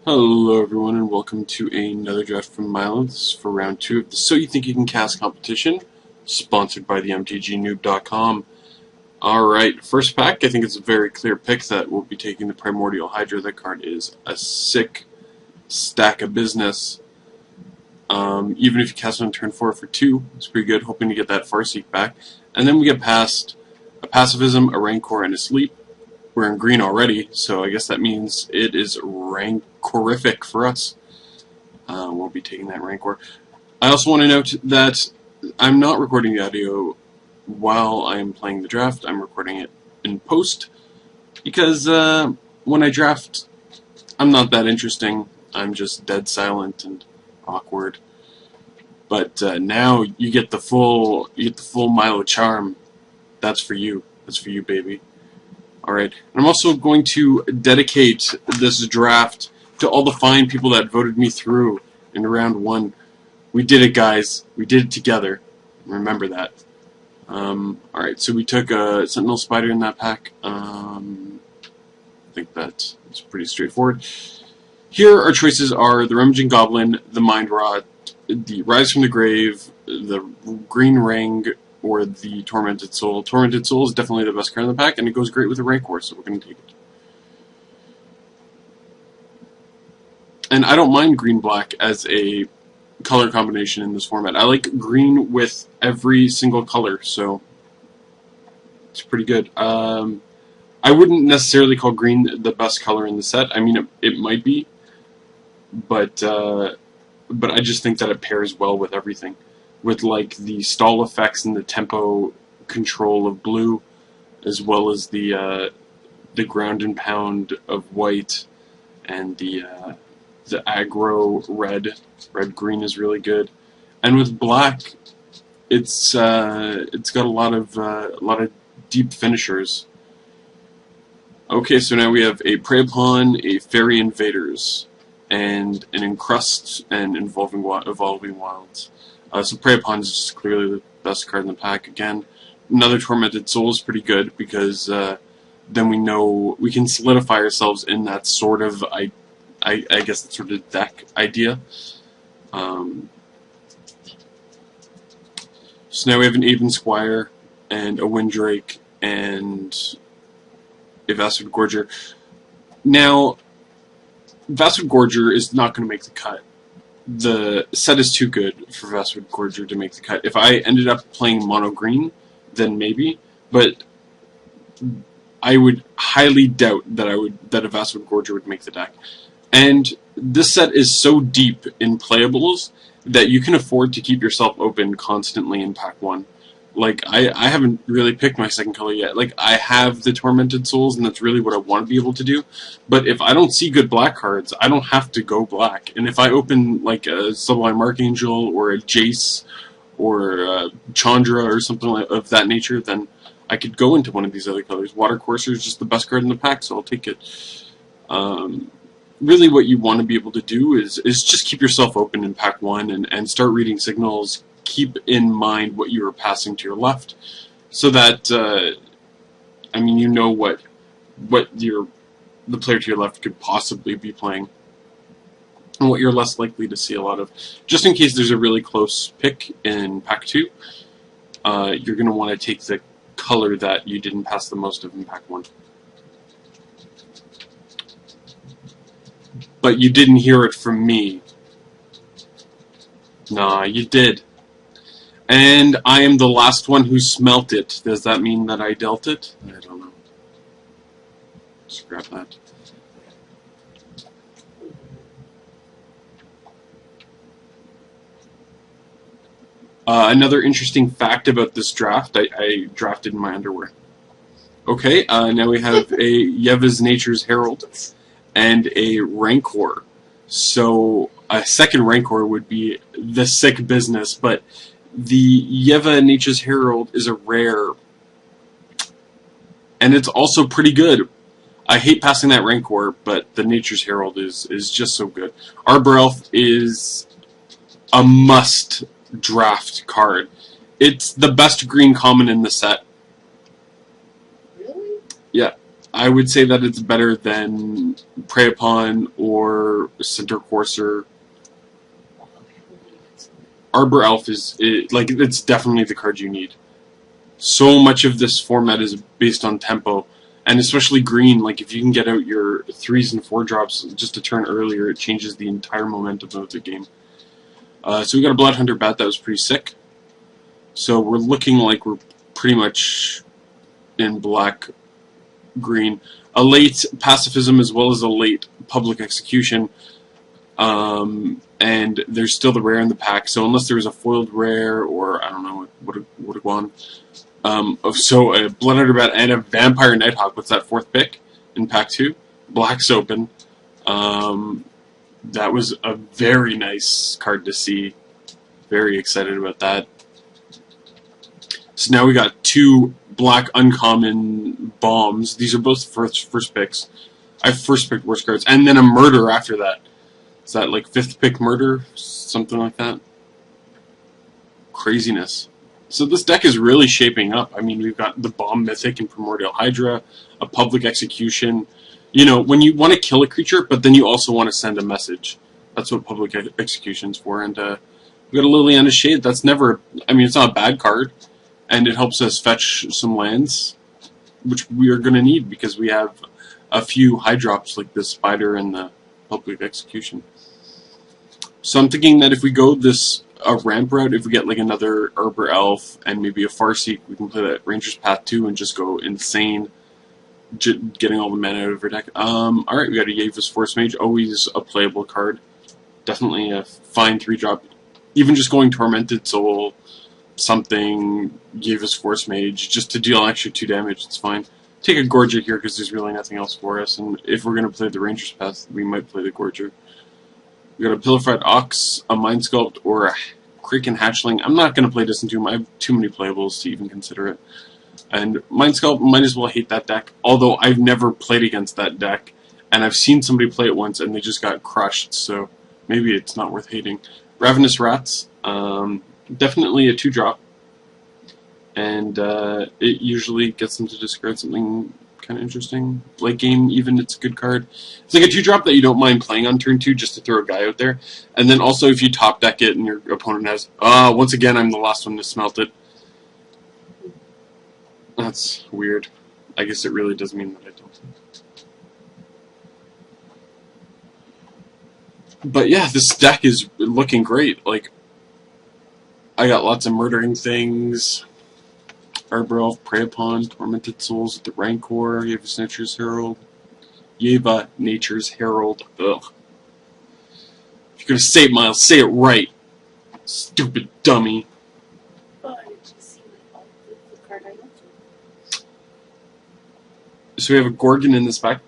Hello everyone and welcome to another draft from Milo. This is for round 2 of the So You Think You Can Cast competition, sponsored by the MTGNoob.com. Alright, first pack, I think it's a very clear pick that we'll be taking the Primordial Hydra. That card is a sick stack of business. Even if you cast it on turn 4 for 2, it's pretty good, hoping to get that Farseek back. And then we get past a Pacifism, a Rancor, and a Sleep. We're in green already, so I guess that means it is Rancorific for us. We'll be taking that Rancor. I also want to note that I'm not recording the audio while I am playing the draft. I'm recording it in post, because when I draft, I'm not that interesting. I'm just dead silent and awkward. But now you get the full Milo charm. That's for you. That's for you, baby. Alright, I'm also going to dedicate this draft to all the fine people that voted me through in round 1. We did it, guys. We did it together. Remember that. Alright, so we took a Sentinel Spider in that pack. I think that is pretty straightforward. Here our choices are the Rummaging Goblin, the Mind Rot, the Rise from the Grave, the Green Ring, or the Tormented Soul. Tormented Soul is definitely the best card in the pack, and it goes great with the Rancor, so we're going to take it. And I don't mind green-black as a color combination in this format. I like green with every single color, so it's pretty good. I wouldn't necessarily call green the best color in the set. I mean, it might be, but I just think that it pairs well with everything. With like the stall effects and the tempo control of blue, as well as the ground and pound of white, and the aggro red green is really good, and with black, it's got a lot of deep finishers. Okay, so now we have a Prey Upon, a Fairy Invaders, and an Encrust and Evolving Wilds. So Prey Upon is just clearly the best card in the pack. Again, another Tormented Soul is pretty good, because then we know we can solidify ourselves in that sort of, I guess, that sort of deck idea. So now we have an Aven Squire and a Windrake and a Vassal Gorger. Now, Vassal Gorger is not going to make the cut. The set is too good for Vassal Gorger to make the cut. If I ended up playing mono green, then maybe, but I would highly doubt that a Vassal Gorger would make the deck. And this set is so deep in playables that you can afford to keep yourself open constantly in pack 1. Like, I haven't really picked my second color yet. Like, I have the Tormented Souls, and that's really what I want to be able to do. But if I don't see good black cards, I don't have to go black. And if I open, like, a Sublime Archangel, or a Jace, or a Chandra, or something of that nature, then I could go into one of these other colors. Water Courser is just the best card in the pack, so I'll take it. Really what you want to be able to do is just keep yourself open in pack 1, and start reading signals. Keep in mind what you are passing to your left, so that I mean, you know what the player to your left could possibly be playing, and what you're less likely to see a lot of. Just in case there's a really close pick in pack 2, you're going to want to take the color that you didn't pass the most of in pack 1. But you didn't hear it from me. Nah, you did. And I am the last one who smelt it. Does that mean that I dealt it? I don't know. Scrap that. Another interesting fact about this draft, I drafted in my underwear. Okay, now we have a Yeva's Nature's Herald and a Rancor. So a second Rancor would be the sick business, but the Yeva Nature's Herald is a rare, and it's also pretty good. I hate passing that Rancor, but the Nature's Herald is just so good. Arbor Elf is a must draft card. It's the best green common in the set. Really? Yeah. I would say that it's better than Prey Upon or Center Courser. Arbor Elf like, it's definitely the card you need. So much of this format is based on tempo, and especially green. Like, if you can get out your 3s and 4 drops just a turn earlier, it changes the entire momentum of the game. So we got a Bloodhunter bat that was pretty sick. So we're looking like we're pretty much in black-green. A late Pacifism as well as a late Public Execution. And there's still the rare in the pack, so unless there was a foiled rare, or I don't know, what have gone. So a Bloodhunter bat and a Vampire Nighthawk. What's that, 4th pick in pack 2? Black's open. That was a very nice card to see. Very excited about that. So now we got 2 black uncommon bombs. These are both first picks. I first picked worst cards, and then a murder after that. Is that like 5th pick murder? Something like that? Craziness. So this deck is really shaping up. I mean, we've got the Bomb Mythic and Primordial Hydra, a Public Execution. You know, when you want to kill a creature, but then you also want to send a message. That's what Public Execution's for. And we've got a Liliana's Shade. That's never... I mean, it's not a bad card. And it helps us fetch some lands, which we are going to need because we have a few high drops like the Spider and the Public Execution. So I'm thinking that if we go this ramp route, if we get like another Arbor Elf and maybe a Farseek, we can play that Ranger's Path 2 and just go insane, getting all the mana out of our deck. Alright, we got a Yavis Force Mage, always a playable card. Definitely a fine 3-drop. Even just going Tormented Soul, something, Yavis Force Mage, just to deal extra 2 damage, it's fine. Take a Gorger here because there's really nothing else for us, and if we're going to play the Ranger's Path, we might play the Gorger. We got a Pillified Ox, a Mind Sculpt, or a Kraken Hatchling. I'm not going to play Distant Tomb. I have too many playables to even consider it. And Mind Sculpt, might as well hate that deck, although I've never played against that deck, and I've seen somebody play it once and they just got crushed, so maybe it's not worth hating. Ravenous Rats, definitely a 2-drop, and it usually gets them to discard something kind of interesting. Late game, even, it's a good card. It's like a 2-drop that you don't mind playing on turn 2 just to throw a guy out there. And then also if you top deck it and your opponent has, once again I'm the last one to smelt it. That's weird. I guess it really does mean that I don't. But yeah, this deck is looking great. Like, I got lots of murdering things. Arbor Elf, Prey Upon, Tormented Souls, the Rancor, Yavis Nature's Herald. Yeva Nature's Herald. Ugh. If you're gonna say it, Miles, say it right. Stupid dummy. So we have a Gorgon in this back.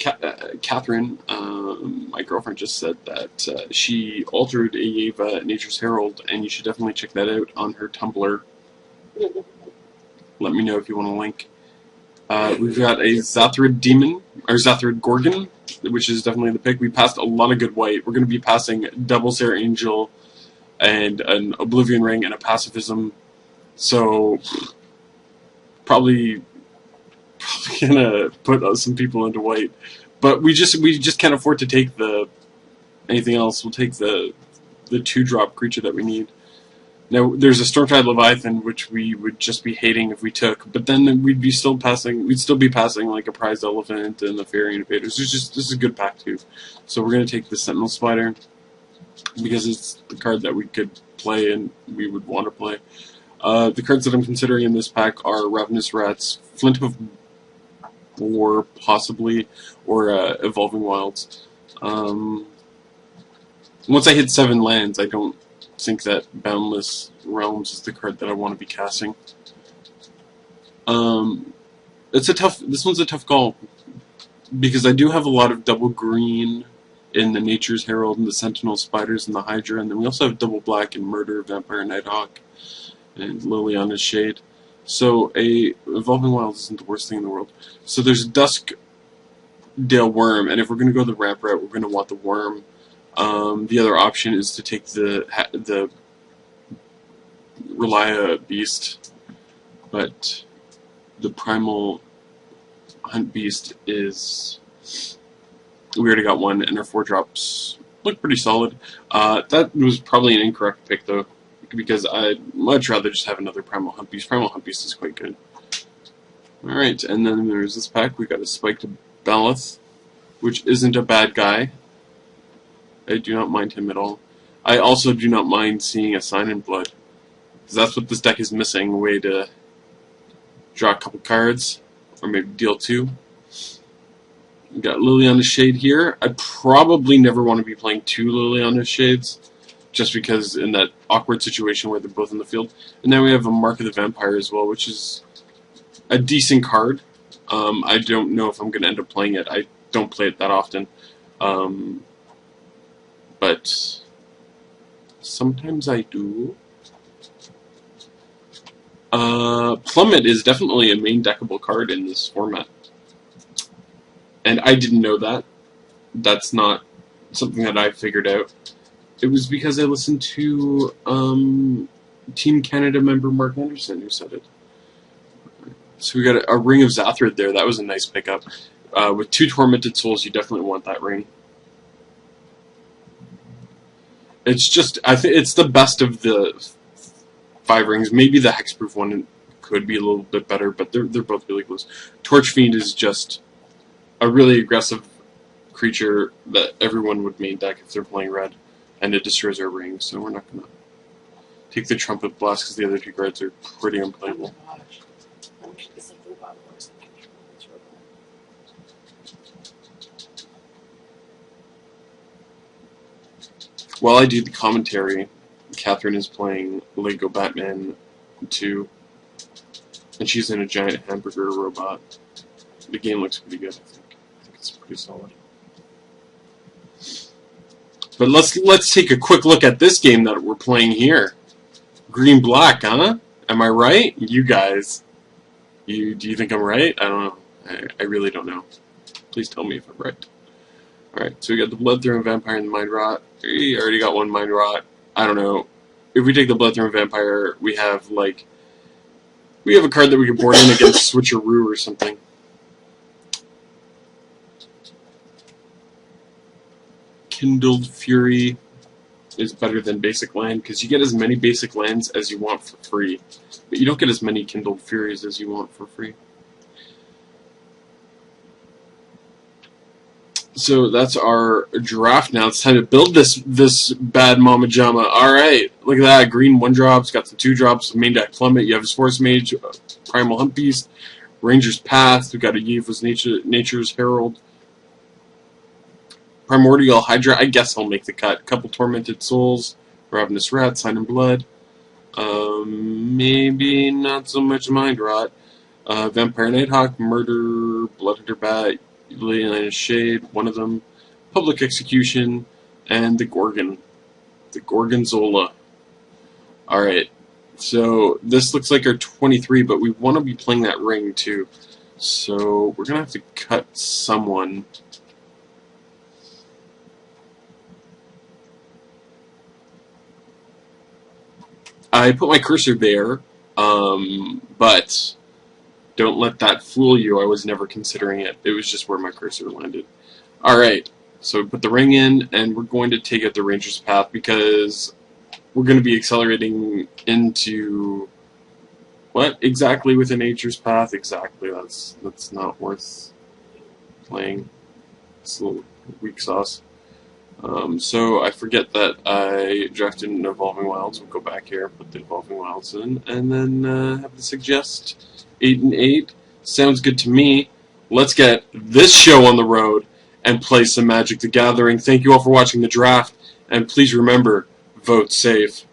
Catherine, my girlfriend, just said that she altered a Yeva Nature's Herald, and you should definitely check that out on her Tumblr. Let me know if you want a link. We've got a Zathrid Demon, or Zathrid Gorgon, which is definitely the pick. We passed a lot of good white. We're going to be passing Double Sarah Angel and an Oblivion Ring and a Pacifism. So, probably gonna put some people into white. But we just can't afford to take anything else. We'll take the 2-drop creature that we need. Now, there's a Stormtide Leviathan, which we would just be hating if we took, but then we'd still be passing like a Prized Elephant and the Fairy Invaders. This is a good pack too. So we're going to take the Sentinel Spider, because it's the card that we could play and we would want to play. The cards that I'm considering in this pack are Ravenous Rats, Flint of War, possibly, or Evolving Wilds. Once I hit 7 lands, I don't think that Boundless Realms is the card that I want to be casting. This one's a tough call, because I do have a lot of double green in the Nature's Herald and the Sentinel Spiders and the Hydra, and then we also have double black in Murder, Vampire Nighthawk, and Liliana's Shade. So a Evolving Wilds isn't the worst thing in the world. So there's Duskdale Worm, and if we're going to go the ramp route, we're going to want the Worm. The other option is to take the Relia Beast, but the Primal Hunt Beast is... We already got one, and our 4-drops look pretty solid. That was probably an incorrect pick, though, because I'd much rather just have another Primal Hunt Beast. Primal Hunt Beast is quite good. Alright, and then there's this pack. We got a Spiked Baloth, which isn't a bad guy. I do not mind him at all. I also do not mind seeing a Sign in Blood, because that's what this deck is missing, a way to draw a couple cards, or maybe deal 2. We got Liliana's Shade here. I probably never want to be playing 2 Liliana's Shades, just because in that awkward situation where they're both in the field. And then we have a Mark of the Vampire as well, which is a decent card. I don't know if I'm going to end up playing it. I don't play it that often. But sometimes I do. Plummet is definitely a main deckable card in this format. And I didn't know that. That's not something that I figured out. It was because I listened to Team Canada member Mark Anderson who said it. So we got a Ring of Zathrid there. That was a nice pickup. With 2 Tormented Souls, you definitely want that ring. It's just, I think it's the best of the 5 rings. Maybe the Hexproof one could be a little bit better, but they're both really close. Torch Fiend is just a really aggressive creature that everyone would main deck if they're playing red, and it destroys our ring, so we're not going to take the Trumpet Blast because the other 2 cards are pretty unplayable. While I do the commentary, Catherine is playing Lego Batman 2, and she's in a giant hamburger robot. The game looks pretty good, I think. I think it's pretty solid. But let's take a quick look at this game that we're playing here. Green-black, huh? Am I right? You guys. Do you think I'm right? I don't know. I really don't know. Please tell me if I'm right. Alright, so we got the Bloodthirn Vampire and the Mind Rot. We already got one Mind Rot. I don't know. If we take the Bloodthirn Vampire, we have, like... We have a card that we can board in against Switcheroo or something. Kindled Fury is better than Basic Land, because you get as many Basic Lands as you want for free. But you don't get as many Kindled Furies as you want for free. So that's our draft now. It's time to build this bad Mama Jama. Alright, look at that. Green 1-drops, got some 2-drops, main deck Plummet. You have his Force Mage, Primal Hunt Beast, Ranger's Path. We got a Yiva's Nature's Herald. Primordial Hydra. I guess I'll make the cut. Couple Tormented Souls, Ravenous Rat, Sign in Blood. Maybe not so much Mind Rot. Vampire Nighthawk, Murder, Bloodhunter Bat, Liliana's Shade, one of them, Public Execution, and the Gorgon. The Gorgonzola. Alright, so this looks like our 23, but we want to be playing that ring too. So we're going to have to cut someone. I put my cursor there, but don't let that fool you. I was never considering it. It was just where my cursor landed. Alright, so we put the ring in, and we're going to take out the Ranger's Path because we're going to be accelerating into... What exactly with a Nature's Path? Exactly, that's not worth playing. It's a little weak sauce. So I forget that I drafted an Evolving Wilds. We'll go back here, put the Evolving Wilds in, and then have to suggest 8 and 8. Sounds good to me. Let's get this show on the road and play some Magic the Gathering. Thank you all for watching the draft, and please remember, vote safe.